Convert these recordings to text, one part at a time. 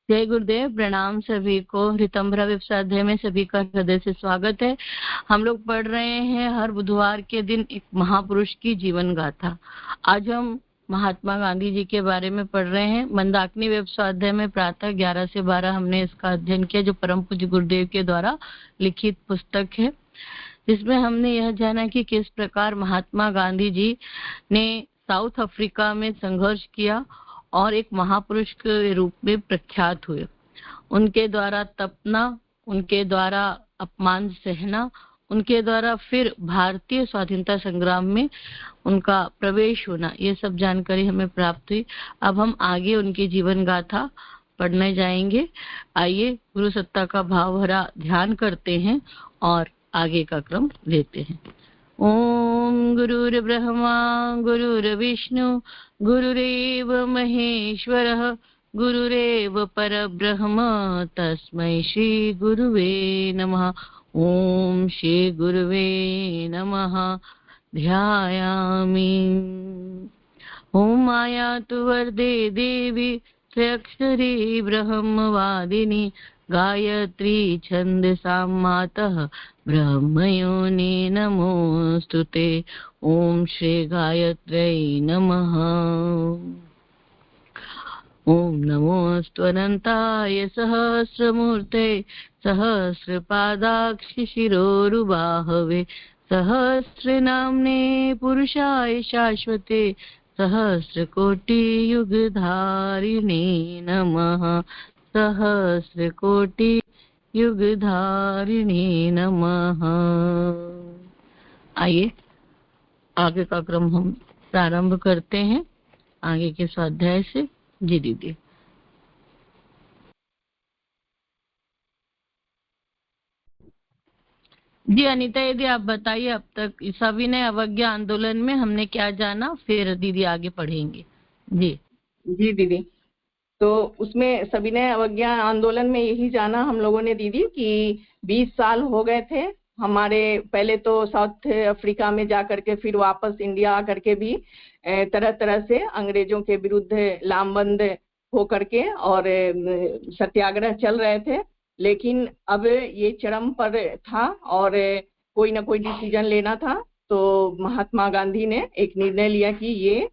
जय गुरुदेव। प्रणाम सभी को। ऋतंभरा विप्साध्याय में सभी का हृदय से स्वागत है। हम लोग पढ़ रहे हैं हर बुधवार के दिन एक महापुरुष की जीवन गाथा। आज हम महात्मा गांधी जी के बारे में पढ़ रहे हैं। मंदाकिनी विप्साध्याय में प्रातः 11 से 12 हमने इसका अध्ययन किया, जो परम पूज्य गुरुदेव के द्वारा लिखित पुस्तक है, जिसमें हमने यह जाना कि किस प्रकार महात्मा गांधी जी ने साउथ अफ्रीका में संघर्ष किया और एक महापुरुष के रूप में प्रख्यात हुए। उनके द्वारा तपना, उनके द्वारा अपमान सहना, उनके द्वारा फिर भारतीय स्वाधीनता संग्राम में उनका प्रवेश होना, ये सब जानकारी हमें प्राप्त हुई। अब हम आगे उनकी जीवन गाथा पढ़ने जाएंगे। आइए गुरु सत्ता का भाव भरा ध्यान करते हैं और आगे का क्रम लेते हैं। ओम गुरुर्ब्रह्मा गुरुर्विष्णु गुरुरेव महेश्वरः गुरुरेव परब्रह्म तस्मै श्री गुरुवे नमः। ओम श्री गुरुवे नमः। ध्यायामि। ओम मायातु वरदे देवी त्र्यक्षरी ब्रह्मवादिनी गायत्री छन्दसां मातः ब्रह्मयोनि नमोऽस्तुते। ओम श्री गायत्र्यै नमः। ओम नमोऽस्त्वनन्ताय सहस्रमूर्ते सहस्रपादाक्षि शिरोरुबाहवे सहस्रनाम्ने पुरुषाय शाश्वते सहस्रकोटियुगधारिणे नमः। सहस्रकोटि युगधारिणे नमः। आइए आगे का क्रम हम प्रारंभ करते हैं आगे के स्वाध्याय से। जी दीदी। जी अनीता, यदि आप बताइए अब तक सविनय अवज्ञा आंदोलन में हमने क्या जाना, फिर दीदी आगे पढ़ेंगे। जी जी दीदी, तो उसमें सविनय अवज्ञा आंदोलन में यही जाना हम लोगों ने दीदी कि 20 साल हो गए थे हमारे। पहले तो साउथ अफ्रीका में जा करके फिर वापस इंडिया आकर के भी तरह तरह से अंग्रेजों के विरुद्ध लामबंद हो करके और सत्याग्रह चल रहे थे। लेकिन अब ये चरम पर था और कोई ना कोई डिसीजन लेना था। तो महात्मा गांधी ने एक निर्णय लिया कि ये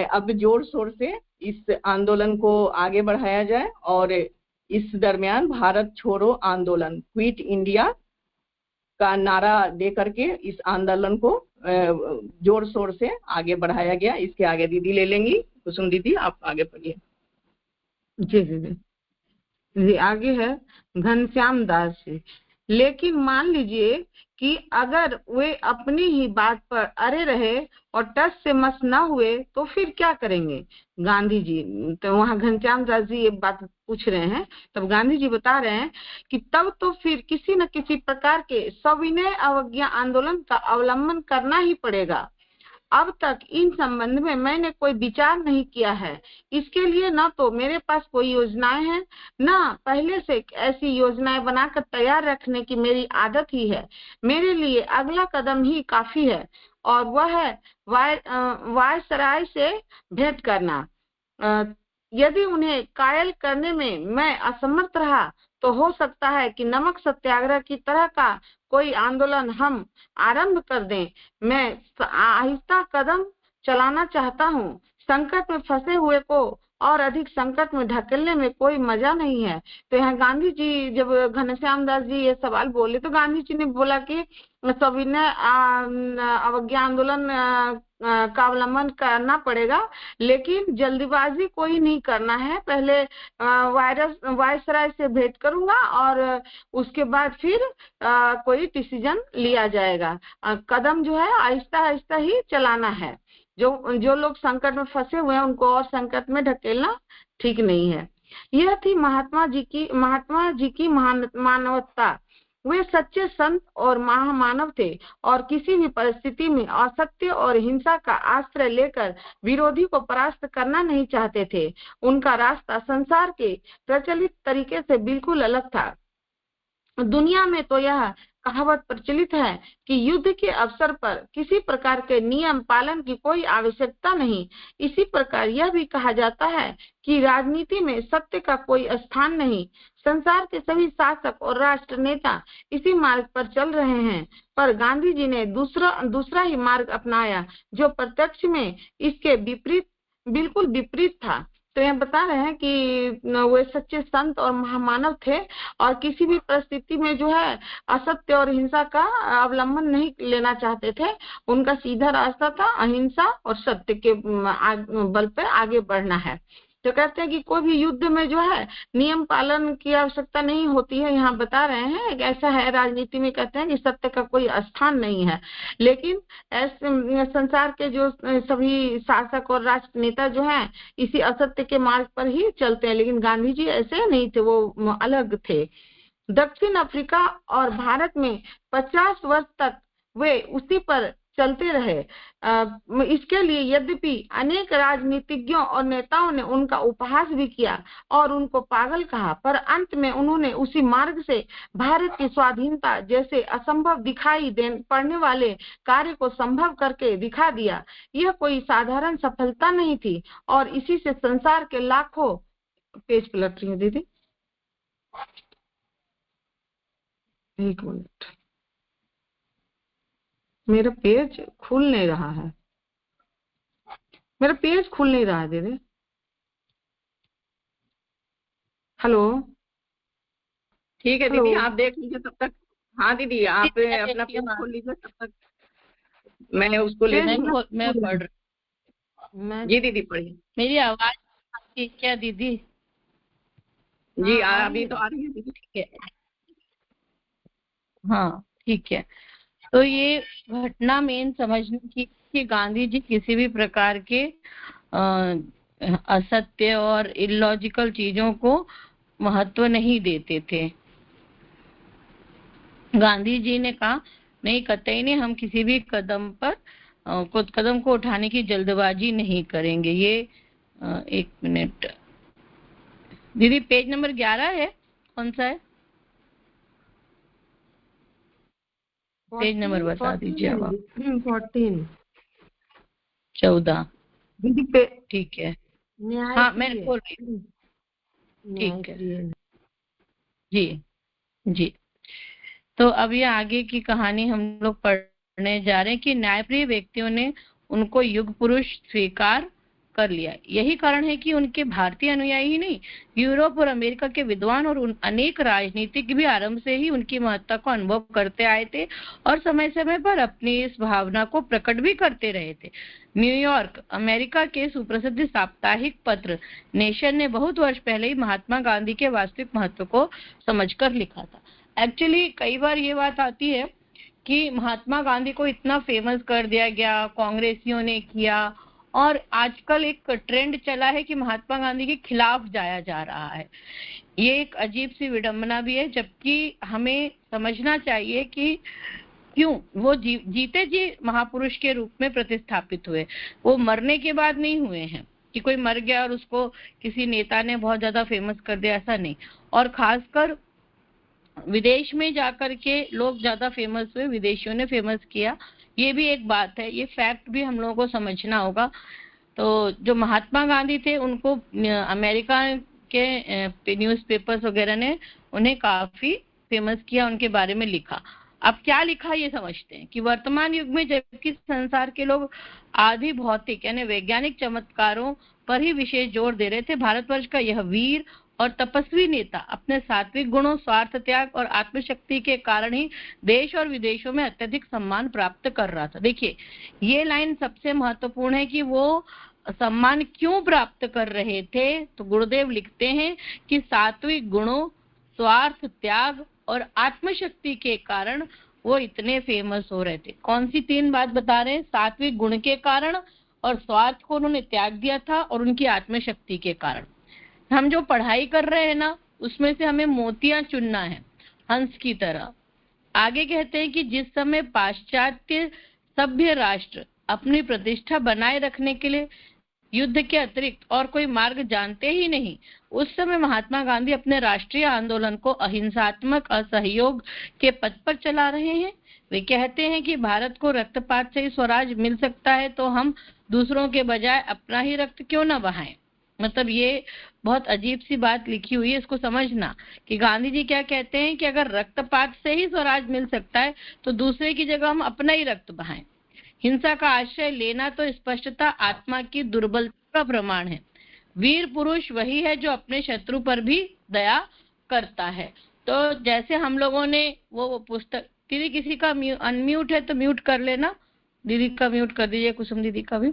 अब जोर शोर से इस आंदोलन को आगे बढ़ाया जाए और इस दरमियान भारत छोड़ो आंदोलन, क्विट इंडिया का नारा दे करके इस आंदोलन को जोर शोर से आगे बढ़ाया गया। इसके आगे दीदी ले लेंगी। कुसुम दीदी आप आगे पढ़िए। जी दीदी। जी आगे है घनश्याम दास जी। लेकिन मान लीजिए कि अगर वे अपनी ही बात पर अड़े रहे और टस से मस न हुए तो फिर क्या करेंगे गांधी जी। तो वहाँ घनश्याम दास जी ये बात पूछ रहे हैं। तब गांधी जी बता रहे हैं कि तब तो फिर किसी न किसी प्रकार के सविनय अवज्ञा आंदोलन का अवलंबन करना ही पड़ेगा। अब तक इन संबंध में मैंने कोई विचार नहीं किया है। इसके लिए न तो मेरे पास कोई योजनाएं हैं, न पहले से ऐसी योजनाएं बनाकर तैयार रखने की मेरी आदत ही है। मेरे लिए अगला कदम ही काफी है और वह है वायसराय से भेंट करना। यदि उन्हें कायल करने में मैं असमर्थ रहा तो हो सकता है कि नमक सत्याग्रह की तरह का कोई आंदोलन हम आरंभ कर दें। मैं आहिस्ता कदम चलाना चाहता हूँ। संकट में फंसे हुए को और अधिक संकट में ढकेलने में कोई मजा नहीं है। तो यहाँ गांधी जी जब घनश्याम दास जी ये सवाल बोले तो गांधी जी ने बोला कि सविनय अवज्ञा आंदोलन का अवलंबन करना पड़ेगा, लेकिन जल्दीबाजी कोई नहीं करना है। पहले वायसराय से भेंट करूंगा और उसके बाद फिर कोई डिसीजन लिया जाएगा। कदम जो है आहिस्ता आहिस्ता ही चलाना है। जो लोग संकट में फंसे हुए हैं उनको और संकट में ढकेलना ठीक नहीं है। यह थी महात्मा जी की मानवता। वे सच्चे संत और महामानव थे और किसी भी परिस्थिति में असत्य और हिंसा का आश्रय लेकर विरोधी को परास्त करना नहीं चाहते थे। उनका रास्ता संसार के प्रचलित तरीके से बिल्कुल अलग था। दुनिया में तो यह कहावत प्रचलित है कि युद्ध के अवसर पर किसी प्रकार के नियम पालन की कोई आवश्यकता नहीं। इसी प्रकार यह भी कहा जाता है कि राजनीति में सत्य का कोई स्थान नहीं। संसार के सभी शासक और राष्ट्र नेता इसी मार्ग पर चल रहे हैं, पर गांधी जी ने दूसरा ही मार्ग अपनाया जो प्रत्यक्ष में इसके विपरीत, बिल्कुल विपरीत था। तो यह बता रहे हैं कि वे सच्चे संत और महामानव थे और किसी भी परिस्थिति में जो है असत्य और हिंसा का अवलंबन नहीं लेना चाहते थे। उनका सीधा रास्ता था अहिंसा और सत्य के बल पे आगे बढ़ना है। तो कहते हैं कि कोई भी युद्ध में जो है नियम पालन की आवश्यकता नहीं होती है। यहाँ बता रहे हैं ऐसा है राजनीति में, कहते हैं कि सत्य का कोई स्थान नहीं है। लेकिन ऐसे संसार के जो सभी शासक और राष्ट्र नेता जो हैं इसी असत्य के मार्ग पर ही चलते हैं, लेकिन गांधी जी ऐसे नहीं थे, वो अलग थे। दक्षिण अफ्रीका और भारत में 50 वर्ष तक वे उसी पर चलते रहे। इसके लिए यद्यपि अनेक राजनीतिज्ञों और नेताओं ने उनका उपहास भी किया और उनको पागल कहा, पर अंत में उन्होंने उसी मार्ग से भारत की स्वाधीनता जैसे असंभव दिखाई पड़ने वाले कार्य को संभव करके दिखा दिया। यह कोई साधारण सफलता नहीं थी और इसी से संसार के लाखों पेज पलट रही है दीदी, एक मिनट, मेरा पेज खुल नहीं रहा है, मेरा पेज खुल नहीं रहा है दीदी। हेलो, ठीक है दीदी, आप देख लीजिए तब तक। हाँ दीदी, आप अपना पेज खोल लीजिए तब तक मैं उसको ले मैं पढ़ रही। जी दीदी पढ़िए। मेरी आवाज आती क्या दीदी? जी अभी तो आ रही है दीदी। ठीक है, हाँ ठीक है। तो ये घटना मेन समझने की कि गांधी जी किसी भी प्रकार के असत्य और इलॉजिकल चीजों को महत्व नहीं देते थे। गांधी जी ने कहा नहीं, कतई नहीं, हम किसी भी कदम को उठाने की जल्दबाजी नहीं करेंगे। ये एक मिनट दीदी, पेज नंबर 11 है, कौन सा है पेज नंबर बता दीजिए आप। 14 दीदी ठीक है, हाँ मैं बोल रही हूँ, ठीक है जी जी। तो अब ये आगे की कहानी हम लोग पढ़ने जा रहे हैं कि न्यायप्रिय व्यक्तियों ने उनको युग पुरुष स्वीकार कर लिया। यही कारण है कि उनके भारतीय अनुयायी ही नहीं, यूरोप और अमेरिका के विद्वान और अनेक राजनीतिक भी आरंभ से ही उनकी महत्ता को अनुभव करते आए थे और समय समय पर अपनी इस भावना को प्रकट भी करते रहे थे। न्यूयॉर्क अमेरिका के सुप्रसिद्ध साप्ताहिक पत्र नेशन ने बहुत वर्ष पहले ही महात्मा गांधी के वास्तविक महत्व को समझकर लिखा था। एक्चुअली कई बार ये बात आती है कि महात्मा गांधी को इतना फेमस कर दिया गया, कांग्रेसियों ने किया, और आजकल एक ट्रेंड चला है कि महात्मा गांधी के खिलाफ जाया जा रहा है। ये एक अजीब सी विडंबना भी है, जबकि हमें समझना चाहिए कि क्यों वो जीते जी महापुरुष के रूप में प्रतिस्थापित हुए। वो मरने के बाद नहीं हुए हैं कि कोई मर गया और उसको किसी नेता ने बहुत ज्यादा फेमस कर दिया, ऐसा नहीं। और खासकर विदेश में जाकर के लोग ज्यादा फेमस हुए, विदेशियों ने फेमस किया, ये भी एक बात है। ये फैक्ट भी हम लोगों को समझना होगा। तो जो महात्मा गांधी थे उनको अमेरिका के न्यूज़पेपर्स वगैरह ने उन्हें काफी फेमस किया, उनके बारे में लिखा। अब क्या लिखा ये समझते हैं कि वर्तमान युग में जबकि संसार के लोग आदि भौतिक यानी वैज्ञानिक चमत्कारों पर ही विशेष जोर दे रहे थे, भारतवर्ष का यह वीर और तपस्वी नेता अपने सात्विक गुणों, स्वार्थ त्याग और आत्मशक्ति के कारण ही देश और विदेशों में अत्यधिक सम्मान प्राप्त कर रहा था। देखिए ये लाइन सबसे महत्वपूर्ण है कि वो सम्मान क्यों प्राप्त कर रहे थे। तो गुरुदेव लिखते हैं कि सात्विक गुणों, स्वार्थ त्याग और आत्मशक्ति के कारण वो इतने फेमस हो रहे थे। कौन सी 3 बात बता रहे हैं? सात्विक गुण के कारण, और स्वार्थ को उन्होंने त्याग दिया था, और उनकी आत्मशक्ति के कारण। हम जो पढ़ाई कर रहे हैं ना, उसमें से हमें मोतियां चुनना है हंस की तरह। आगे कहते हैं कि जिस समय पाश्चात्य सभ्य राष्ट्र अपनी प्रतिष्ठा बनाए रखने के लिए युद्ध के अतिरिक्त और कोई मार्ग जानते ही नहीं। उस समय महात्मा गांधी अपने राष्ट्रीय आंदोलन को अहिंसात्मक असहयोग के पथ पर चला रहे हैं। वे कहते हैं कि भारत को रक्तपात से ही स्वराज मिल सकता है, तो हम दूसरों के बजाय अपना ही रक्त क्यों न बहाएं। मतलब ये बहुत अजीब सी बात लिखी हुई है, इसको समझना कि गांधी जी क्या कहते हैं कि अगर रक्तपात से ही स्वराज मिल सकता है तो दूसरे की जगह हम अपना ही रक्त बहाएं। हिंसा का आश्रय लेना तो स्पष्टता आत्मा की दुर्बलता का प्रमाण है। वीर पुरुष वही है जो अपने शत्रु पर भी दया करता है। तो जैसे हम लोगों ने वो पुस्तक, दीदी किसी का अनम्यूट है तो म्यूट कर लेना, दीदी का म्यूट कर दीजिए, कुसुम दीदी का भी।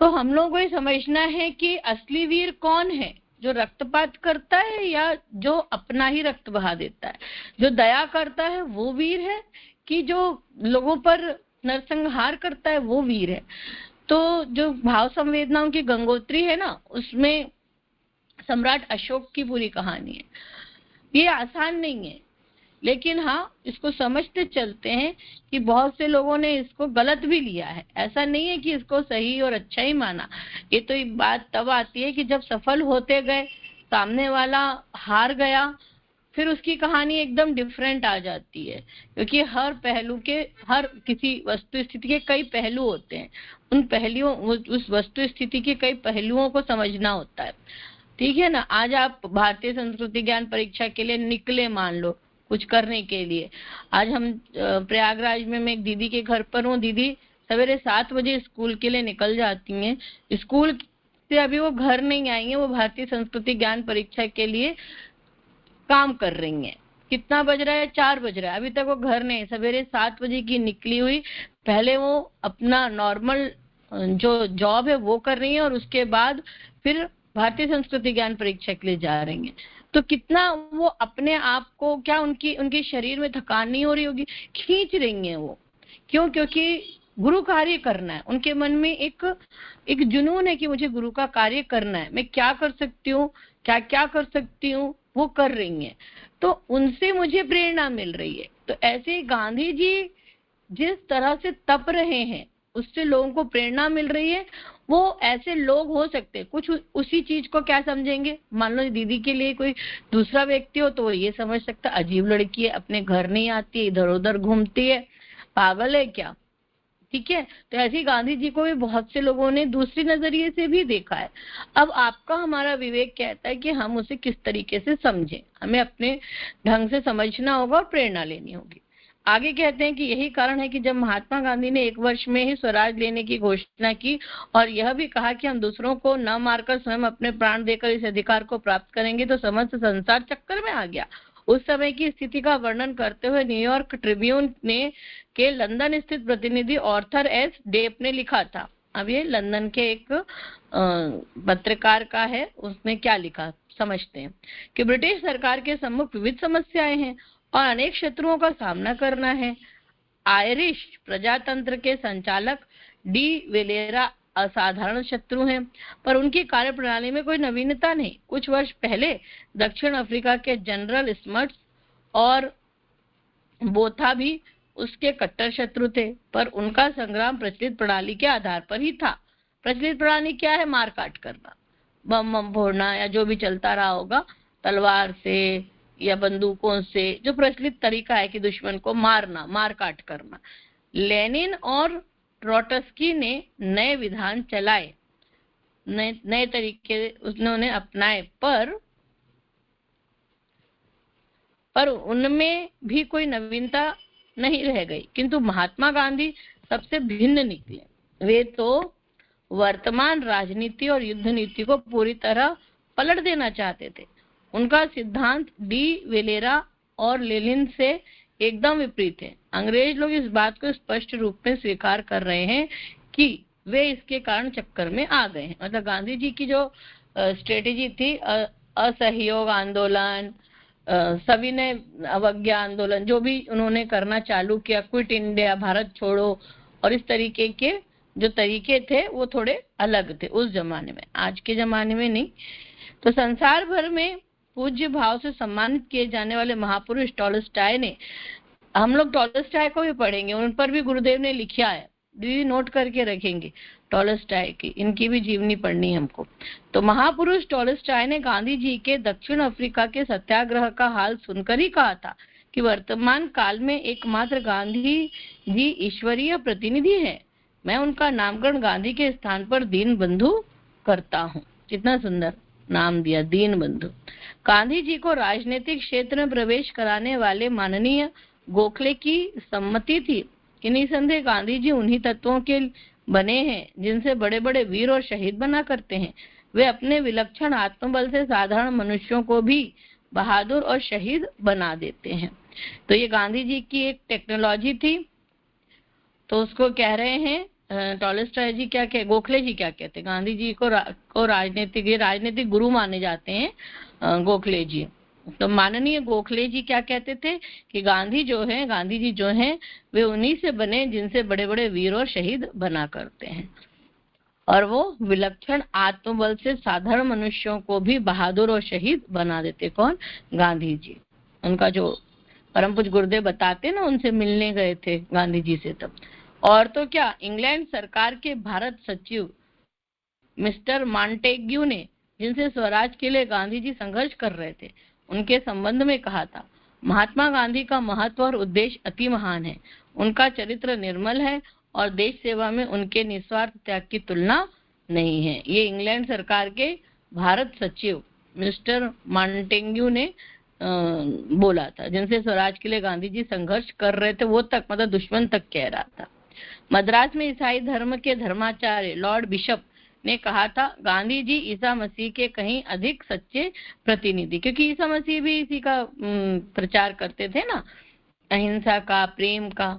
तो हम लोगों को ये समझना है कि असली वीर कौन है, जो रक्तपात करता है या जो अपना ही रक्त बहा देता है। जो दया करता है वो वीर है कि जो लोगों पर नरसंहार करता है वो वीर है। तो जो भाव संवेदनाओं की गंगोत्री है ना, उसमें सम्राट अशोक की पूरी कहानी है। ये आसान नहीं है, लेकिन हाँ इसको समझते चलते हैं कि बहुत से लोगों ने इसको गलत भी लिया है। ऐसा नहीं है कि इसको सही और अच्छा ही माना। ये तो एक बात तब आती है कि जब सफल होते गए, सामने वाला हार गया, फिर उसकी कहानी एकदम डिफरेंट आ जाती है। क्योंकि हर पहलू के, हर किसी वस्तु स्थिति के कई पहलू होते हैं। उन पहलुओं, उस वस्तु स्थिति के कई पहलुओं को समझना होता है। ठीक है ना। आज आप भारतीय संस्कृति ज्ञान परीक्षा के लिए निकले, मान लो कुछ करने के लिए। आज हम प्रयागराज में मैं एक दीदी के घर पर हूँ। दीदी सवेरे 7 बजे स्कूल के लिए निकल जाती हैं। स्कूल से अभी वो घर नहीं आई हैं, वो भारतीय संस्कृति ज्ञान परीक्षा के लिए काम कर रही हैं। कितना बज रहा है? 4 बज रहा है, अभी तक वो घर नहीं। सवेरे 7 बजे की निकली हुई, पहले वो अपना नॉर्मल जो जॉब है वो कर रही है और उसके बाद फिर भारतीय संस्कृति ज्ञान परीक्षा के लिए जा रही हैं। तो कितना वो अपने आप को, क्या उनके शरीर में थकान नहीं हो रही होगी? खींच रही हैं वो। क्यों? क्योंकि गुरु कार्य करना है। उनके मन में एक जुनून है कि मुझे गुरु का कार्य करना है। मैं क्या कर सकती हूँ, क्या क्या कर सकती हूँ, वो कर रही हैं। तो उनसे मुझे प्रेरणा मिल रही है। तो ऐसे गांधी जी जिस तरह से तप रहे हैं, उससे लोगों को प्रेरणा मिल रही है। वो ऐसे लोग हो सकते हैं। कुछ उसी चीज को क्या समझेंगे, मान लो दीदी के लिए कोई दूसरा व्यक्ति हो तो वो ये समझ सकता, अजीब लड़की है, अपने घर नहीं आती है, इधर उधर घूमती है, पागल है क्या। ठीक है। तो ऐसे गांधी जी को भी बहुत से लोगों ने दूसरी नजरिए से भी देखा है। अब आपका, हमारा विवेक कहता है कि हम उसे किस तरीके से समझें। हमें अपने ढंग से समझना होगा और प्रेरणा लेनी होगी। आगे कहते हैं कि यही कारण है कि जब महात्मा गांधी ने 1 वर्ष में ही स्वराज लेने की घोषणा की और यह भी कहा कि हम दूसरों को न मारकर स्वयं अपने प्राण देकर इस अधिकार को प्राप्त करेंगे, तो समस्त संसार चक्कर में आ गया। उस समय की स्थिति का वर्णन करते हुए न्यूयॉर्क ट्रिब्यून ने के लंदन स्थित प्रतिनिधि ऑर्थर एस डेप ने लिखा था। अब ये लंदन के एक पत्रकार का है, उसने क्या लिखा समझते हैं कि ब्रिटिश सरकार के सम्मुख विविध समस्याएं हैं और अनेक शत्रुओं का सामना करना है। आयरिश प्रजातंत्र के संचालक डी वेलेरा असाधारण शत्रु हैं, पर उनकी कार्यप्रणाली में कोई नवीनता नहीं। कुछ वर्ष पहले दक्षिण अफ्रीका के जनरल स्मट्स और बोथा भी उसके कट्टर शत्रु थे, पर उनका संग्राम प्रचलित प्रणाली के आधार पर ही था। प्रचलित प्रणाली क्या है? मार काट करना, बम फोड़ना, या जो भी चलता रहा होगा, तलवार से या बंदूकों से, जो प्रचलित तरीका है कि दुश्मन को मारना, मार काट करना। लेनिन और ट्रोट्स्की ने नए विधान चलाए, नए तरीके उन्होंने अपनाए, पर उनमें भी कोई नवीनता नहीं रह गई। किंतु महात्मा गांधी सबसे भिन्न निकले। वे तो वर्तमान राजनीति और युद्ध नीति को पूरी तरह पलट देना चाहते थे। उनका सिद्धांत डी वेलेरा और लेनिन से एकदम विपरीत है। अंग्रेज लोग इस बात को स्पष्ट रूप में स्वीकार कर रहे हैं कि वे इसके कारण चक्कर में आ गए हैं। मतलब गांधी जी की जो स्ट्रेटेजी थी, असहयोग आंदोलन, सभी ने अवज्ञा आंदोलन, जो भी उन्होंने करना चालू किया, क्विट इंडिया, भारत छोड़ो, और इस तरीके के जो तरीके थे वो थोड़े अलग थे उस जमाने में, आज के जमाने में नहीं। तो संसार भर में पूज्य भाव से सम्मानित किए जाने वाले महापुरुष टॉलस्टॉय ने, हम लोग टॉलस्टॉय को भी पढ़ेंगे, उन पर भी गुरुदेव ने लिखा है दीदी नोट करके रखेंगे टॉलस्टॉय की, इनकी भी जीवनी पढ़नी है हमको। तो महापुरुष टॉलस्टॉय ने गांधी जी के दक्षिण अफ्रीका के सत्याग्रह का हाल सुनकर ही कहा था कि वर्तमान काल में एकमात्र गांधी जी ईश्वरीय प्रतिनिधि है। मैं उनका नामकरण गांधी के स्थान पर दीन बंधु करता हूँ। कितना सुंदर नाम दिया, दीन बंधु। गांधी जी को राजनीतिक क्षेत्र में प्रवेश कराने वाले माननीय गोखले की सम्मति थी कि निसंदेह गांधी जी उन्हीं तत्वों के बने हैं जिनसे बड़े बड़े वीर और शहीद बना करते हैं। वे अपने विलक्षण आत्मबल से साधारण मनुष्यों को भी बहादुर और शहीद बना देते हैं। तो ये गांधी जी की एक टेक्नोलॉजी थी। तो उसको कह रहे हैं टॉलस्टॉय जी क्या कहे, गोखले जी क्या कहते हैं, गांधी जी को राजनीतिक गुरु माने जाते हैं गोखले जी। तो माननीय गोखले जी क्या कहते थे कि गांधी जी जो हैं वे उन्हीं से बने जिनसे बड़े बड़े वीर और शहीद बना करते हैं, और वो विलक्षण आत्मबल से साधारण मनुष्यों को भी बहादुर और शहीद बना देते। कौन? गांधी जी। उनका जो परम पूज्य गुरुदेव बताते ना, उनसे मिलने गए थे गांधी जी से तब। और तो क्या, इंग्लैंड सरकार के भारत सचिव मिस्टर मॉन्टेग्यू ने, जिनसे स्वराज के लिए गांधी जी संघर्ष कर रहे थे, उनके संबंध में कहा था, महात्मा गांधी का महत्व और उद्देश्य अति महान है। उनका चरित्र निर्मल है और देश सेवा में उनके निस्वार्थ त्याग की तुलना नहीं है। ये इंग्लैंड सरकार के भारत सचिव मिस्टर मॉन्टेग्यू ने बोला था, जिनसे स्वराज के लिए गांधी जी संघर्ष कर रहे थे। वो तक मतलब दुश्मन तक कह रहा था। मद्रास में ईसाई धर्म के धर्माचार्य लॉर्ड बिशप ने कहा था, गांधी जी ईसा मसीह के कहीं अधिक सच्चे प्रतिनिधि, क्योंकि ईसा मसीह भी इसी का प्रचार करते थे ना, अहिंसा का, प्रेम का।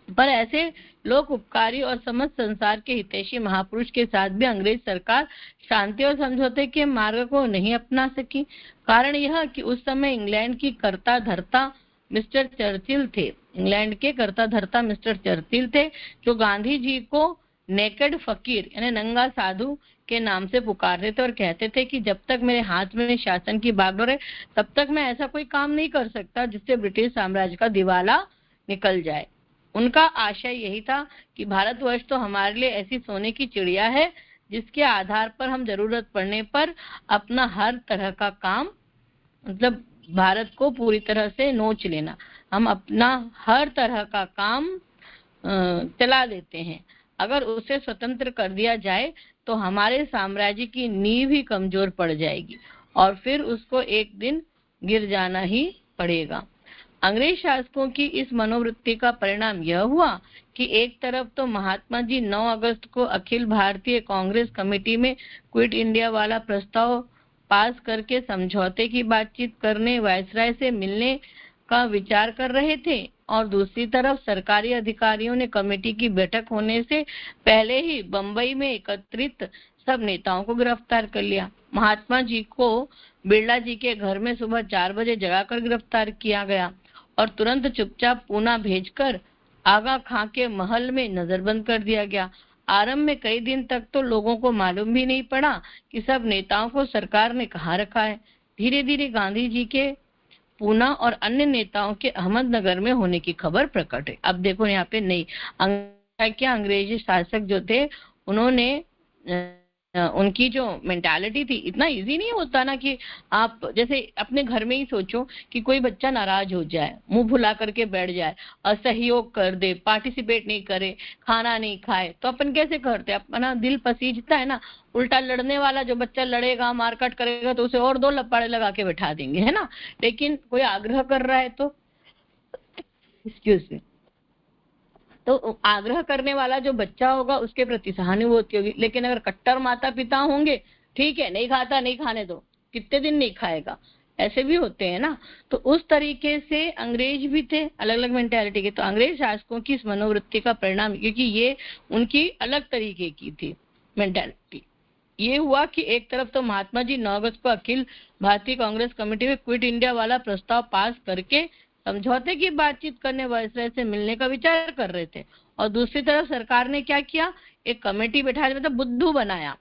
पर ऐसे लोक उपकारी और समस्त संसार के हितैषी महापुरुष के साथ भी अंग्रेज सरकार शांति और समझौते के मार्ग को नहीं अपना सकी। कारण यह कि उस समय इंग्लैंड की कर्ता धर्ता मिस्टर चर्चिल थे। इंग्लैंड के कर्ता धर्ता मिस्टर चर्चिल थे, जो गांधी जी को नेकेड फकीर यानी नंगा साधु के नाम से पुकारते थे और कहते थे कि जब तक मेरे हाथ में शासन की बागडोर है तब तक मैं ऐसा कोई काम नहीं कर सकता जिससे ब्रिटिश साम्राज्य का दिवाला निकल जाए। उनका आशय यही था कि भारतवर्ष तो हमारे लिए ऐसी सोने की चिड़िया है जिसके आधार पर हम जरूरत पड़ने पर अपना हर तरह का काम, मतलब भारत को पूरी तरह से नोच लेना, हम अपना हर तरह का काम चला देते हैं। अगर उसे स्वतंत्र कर दिया जाए तो हमारे साम्राज्य की नींव ही कमजोर पड़ जाएगी और फिर उसको एक दिन गिर जाना ही पड़ेगा। अंग्रेज शासकों की इस मनोवृत्ति का परिणाम यह हुआ कि एक तरफ तो महात्मा जी 9 अगस्त को अखिल भारतीय कांग्रेस कमेटी में क्विट इंडिया वाला प्रस्ताव पास करके समझौते की बातचीत करने वायसराय से मिलने का विचार कर रहे थे, और दूसरी तरफ सरकारी अधिकारियों ने कमेटी की बैठक होने से पहले ही बंबई में एकत्रित सब नेताओं को गिरफ्तार कर लिया। महात्मा जी को बिरला जी के घर में सुबह 4 बजे जगाकर गिरफ्तार किया गया और तुरंत चुपचाप पूना भेजकर आगा खां के महल में नजरबंद कर दिया गया। आरंभ में कई दिन तक तो लोगों को मालूम भी नहीं पड़ा कि सब नेताओं को सरकार ने कहाँ रखा है। धीरे धीरे गांधी जी के पूना और अन्य नेताओं के अहमदनगर में होने की खबर प्रकट है। अब देखो यहाँ पे नहीं, क्या अंग्रेजी शासक जो थे उन्होंने उनकी जो मेंटालिटी थी, इतना इजी नहीं होता ना कि आप जैसे अपने घर में ही सोचो कि कोई बच्चा नाराज हो जाए, मुंह भुला करके बैठ जाए, असहयोग कर दे, पार्टिसिपेट नहीं करे, खाना नहीं खाए, तो अपन कैसे करते? अपना दिल पसीजता है ना। उल्टा लड़ने वाला जो बच्चा लड़ेगा, मारकाट करेगा तो उसे और 2 लपाड़े लगा के बैठा देंगे, है ना। लेकिन कोई आग्रह कर रहा है तो एक्सक्यूज मी, तो आग्रह करने वाला जो बच्चा होगा उसके प्रति सहानुभूति होगी। लेकिन अगर कट्टर माता पिता होंगे, ठीक है नहीं खाता नहीं खाने दो, कितने दिन नहीं खाएगा, ऐसे भी होते हैं ना। तो उस तरीके से अंग्रेज भी थे, अलग अलग मेंटालिटी के। तो अंग्रेज शासकों की इस मनोवृत्ति का परिणाम, क्योंकि ये उनकी अलग तरीके की थी मेंटालिटी, ये हुआ कि एक तरफ तो महात्मा जी 9 अगस्त को अखिल भारतीय कांग्रेस कमेटी में क्विट इंडिया वाला प्रस्ताव पास करके समझौते की बातचीत करने वायसराय से मिलने का विचार कर रहे थे, और दूसरी तरफ सरकार ने क्या किया, एक कमेटी बैठा, मतलब बुद्धू बनाया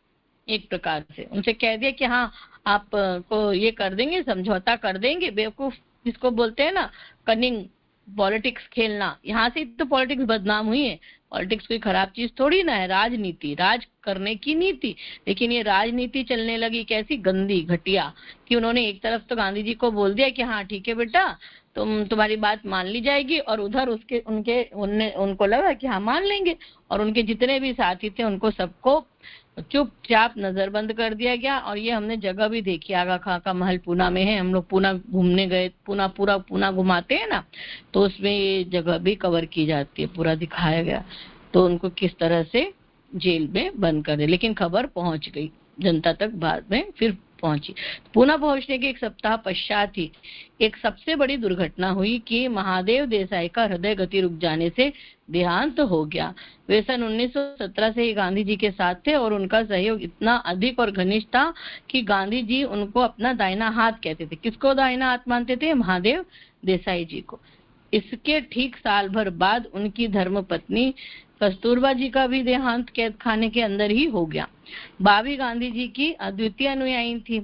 एक प्रकार से। उनसे कह दिया कि हाँ आप को ये कर देंगे, समझौता कर देंगे। बेवकूफ जिसको बोलते हैं ना, कनिंग पॉलिटिक्स खेलना, यहाँ से तो पॉलिटिक्स बदनाम हुई है। पॉलिटिक्स कोई खराब चीज थोड़ी ना है, राजनीति, राज करने की नीति। लेकिन ये राजनीति चलने लगी कैसी गंदी घटिया, कि उन्होंने एक तरफ तो गांधी जी को बोल दिया कि हाँ ठीक है बेटा तुम्हारी बात मान ली जाएगी, और उधर उनको लगा कि हाँ मान लेंगे, और उनके जितने भी साथी थे उनको सबको चुपचाप नजरबंद कर दिया गया। और ये हमने जगह भी देखी, आगा खां का महल पूना में है, हम लोग पूना घूमने गए, पूरा पूना घुमाते हैं ना, तो उसमें ये जगह भी कवर की जाती है, पूरा दिखाया गया। तो उनको किस तरह से जेल में बंद कर दिया, लेकिन खबर पहुंच गई जनता तक, बाद में फिर पहुंची। पूना पहुंचने के एक सप्ताह पश्चात ही एक सबसे बड़ी दुर्घटना हुई कि महादेव देसाई का हृदय गति रुक जाने से देहांत हो गया। वे सन 1917 से ही गांधी जी के साथ थे और उनका सहयोग इतना अधिक और घनिष्ठ था कि गांधी जी उनको अपना दाहिना हाथ कहते थे। किसको दाहिना हाथ मानते थे? महादेव देसाई जी को। इसके ठीक साल भर बाद उनकी धर्मपत्नी कस्तूरबा जी का भी देहांत कैद खाने के अंदर ही हो गया। बा भी गांधी जी की अद्वितीय अनुयायी थी।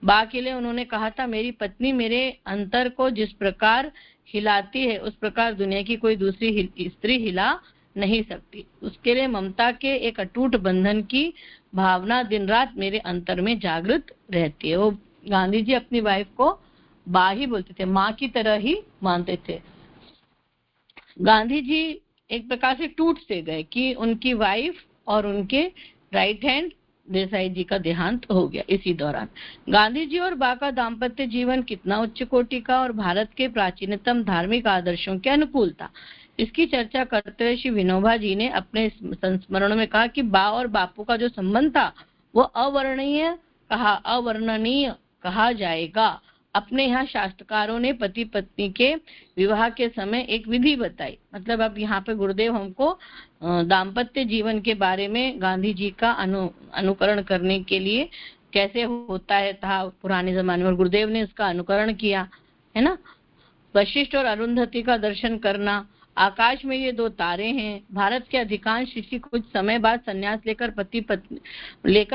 बा के लिए उन्होंने कहा था, मेरी पत्नी मेरे अंतर को जिस प्रकार हिलाती है उस प्रकार दुनिया की कोई दूसरी स्त्री हिला नहीं सकती। उसके लिए ममता के एक अटूट बंधन की भावना दिन रात मेरे अंतर में जागृत रहती है। वो गांधी जी अपनी वाइफ को बा ही बोलते थे, माँ की तरह ही मानते थे। गांधी जी एक प्रकार से टूट से गए कि उनकी वाइफ और उनके राइट हैंड देसाई जी का देहांत हो गया। इसी दौरान गांधी जी और बा का दाम्पत्य जीवन कितना उच्च कोटि का और भारत के प्राचीनतम धार्मिक आदर्शों के अनुकूल था, इसकी चर्चा करते हुए श्री विनोबा जी ने अपने संस्मरण में कहा कि बा और बापू का जो संबंध था वो अवर्णनीय कहा जाएगा। अपने यहाँ शास्त्रकारों ने पति पत्नी के विवाह के समय एक विधि बताई। मतलब अब यहाँ पे गुरुदेव हमको दाम्पत्य जीवन के बारे में गांधी जी का अनुकरण करने के लिए कैसे होता है था पुराने जमाने में, और गुरुदेव ने इसका अनुकरण किया है ना। वशिष्ठ और अरुंधति का दर्शन करना, आकाश में ये दो तारे हैं। भारत के अधिकांश ऋषि कुछ समय बाद संन्यास लेकर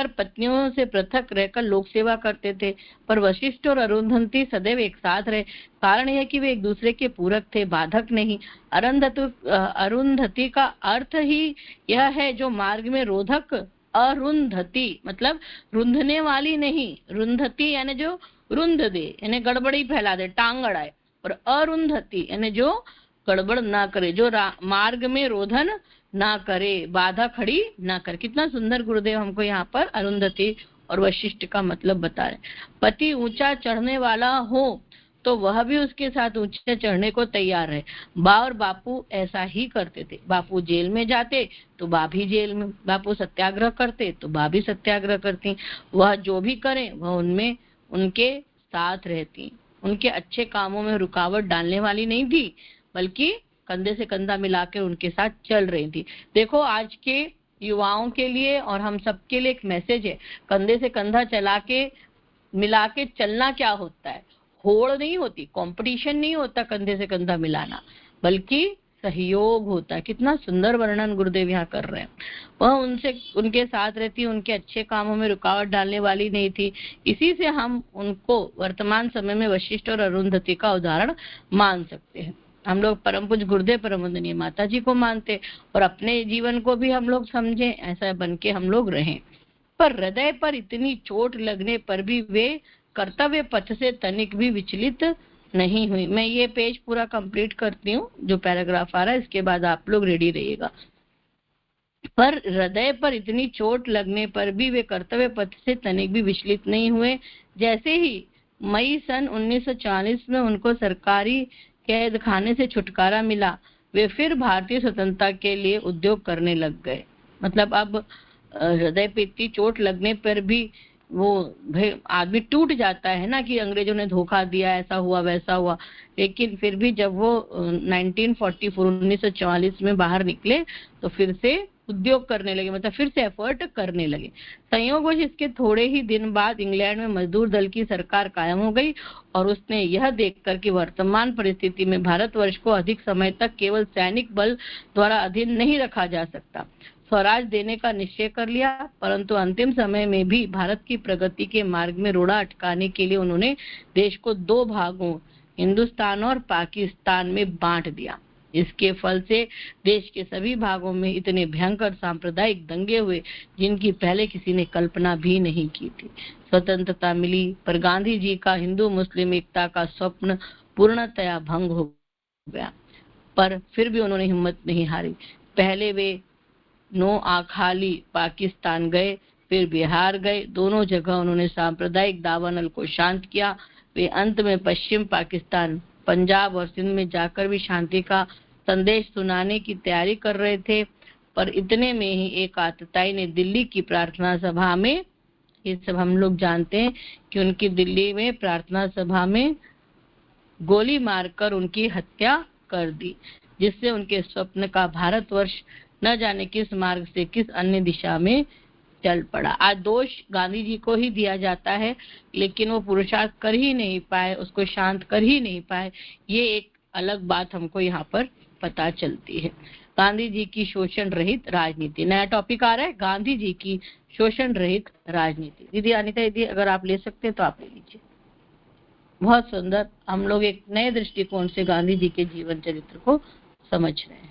पत्नियों से पृथक रहकर लोक सेवा करते थे, पर वशिष्ठ और अरुंधति सदैव एक साथ रहे। कारण यह कि वे एक दूसरे के पूरक थे, बाधक नहीं। अरुंधति का अर्थ ही यह है जो मार्ग में रोधक। अरुंधति मतलब रुंधने वाली नहीं, रुंधति यानी जो रुंध दे यानी गड़बड़ी फैला दे, टांग अड़ाए, और अरुंधति यानी जो गड़बड़ ना करे, जो मार्ग में रोधन ना करे, बाधा खड़ी ना करे। कितना सुंदर गुरुदेव हमको यहाँ पर अरुंधति और वशिष्ठ का मतलब बता रहे। पति ऊंचा चढ़ने वाला हो तो वह भी उसके साथ ऊंचे चढ़ने को तैयार है। बा और बापू ऐसा ही करते थे। बापू जेल में जाते तो बा भी जेल में, बापू सत्याग्रह करते तो बा भी सत्याग्रह करती। वह जो भी करें वह उनमें उनके साथ रहती। उनके अच्छे कामों में रुकावट डालने वाली नहीं थी, बल्कि कंधे से कंधा मिलाकर उनके साथ चल रही थी। देखो आज के युवाओं के लिए और हम सबके लिए एक मैसेज है, कंधे से कंधा मिला के चलना क्या होता है। होड़ नहीं होती, कंपटीशन नहीं होता कंधे से कंधा मिलाना, बल्कि सहयोग होता है। कितना सुंदर वर्णन गुरुदेव यहाँ कर रहे हैं। वह उनके साथ रहती, उनके अच्छे कामों में रुकावट डालने वाली नहीं थी। इसी से हम उनको वर्तमान समय में वशिष्ठ और अरुंधति का उदाहरण मान सकते हैं। हम लोग परम पूज्य गुरुदेव परम वंदनीय माता जी को मानते और अपने जीवन को भी हम लोग समझे, ऐसा बन के हम लोग रहें। पर हृदय पर इतनी चोट लगने पर भी वे कर्तव्य पथ से तनिक भी विचलित नहीं हुई। मैं ये पेज पूरा कंप्लीट करती हूँ, जो पैराग्राफ आ रहा है, इसके बाद आप लोग रेडी रहिएगा। पर हृदय पर इतनी चोट लगने पर भी वे कर्तव्य पथ से तनिक भी विचलित नहीं हुए। जैसे ही मई सन 1940 में उनको सरकारी कैद खाने से छुटकारा मिला, वे फिर भारतीय स्वतंत्रता के लिए उद्योग करने लग गए। मतलब अब हृदय पे इतनी चोट लगने पर भी वो आदमी टूट जाता है ना, कि अंग्रेजों ने धोखा दिया, ऐसा हुआ वैसा हुआ, लेकिन फिर भी जब वो 1944 में बाहर निकले तो फिर से उद्योग करने लगे, मतलब फिर से एफर्ट करने लगे। संयोगवश इसके थोड़े ही दिन बाद इंग्लैंड में मजदूर दल की सरकार कायम हो गई और उसने यह देखकर कि वर्तमान परिस्थिति में भारतवर्ष को अधिक समय तक केवल सैनिक बल द्वारा अधीन नहीं रखा जा सकता, स्वराज देने का निश्चय कर लिया। परंतु अंतिम समय में भी भारत की प्रगति के मार्ग में रोड़ा अटकाने के लिए उन्होंने देश को दो भागों, हिंदुस्तान और पाकिस्तान में बांट दिया। इसके फल से देश के सभी भागों में इतने भयंकर सांप्रदायिक दंगे हुए जिनकी पहले किसी ने कल्पना भी नहीं की थी। स्वतंत्रता मिली पर गांधी जी का हिंदू मुस्लिम एकता का स्वप्न पूर्णतया भंग हो गया, पर फिर भी उन्होंने हिम्मत नहीं हारी। पहले वे नोआखाली पाकिस्तान गए, फिर बिहार गए। दोनों जगह उन्होंने सांप्रदायिक दावानल को शांत किया। वे अंत में पश्चिम पाकिस्तान, पंजाब और सिंध में जाकर भी शांति का संदेश सुनाने की तैयारी कर रहे थे। पर इतने में ही एक आतताई ने दिल्ली की प्रार्थना सभा में, ये सब हम लोग जानते हैं कि उनकी दिल्ली में प्रार्थना सभा में गोली मारकर उनकी हत्या कर दी, जिससे उनके स्वप्न का भारतवर्ष न जाने किस मार्ग से किस अन्य दिशा में चल पड़ा। आज दोष गांधी जी को ही दिया जाता है, लेकिन वो पुरुषार्थ कर ही नहीं पाए, उसको शांत कर ही नहीं पाए। ये एक अलग बात हमको यहाँ पर पता चलती है। गांधी जी की शोषण रहित राजनीति, नया टॉपिक आ रहा है, गांधी जी की शोषण रहित राजनीति। दीदी अनिता दीदी अगर आप ले सकते हैं तो आप ले लीजिए। बहुत सुंदर, हम लोग एक नए दृष्टिकोण से गांधी जी के जीवन चरित्र को समझ रहे हैं।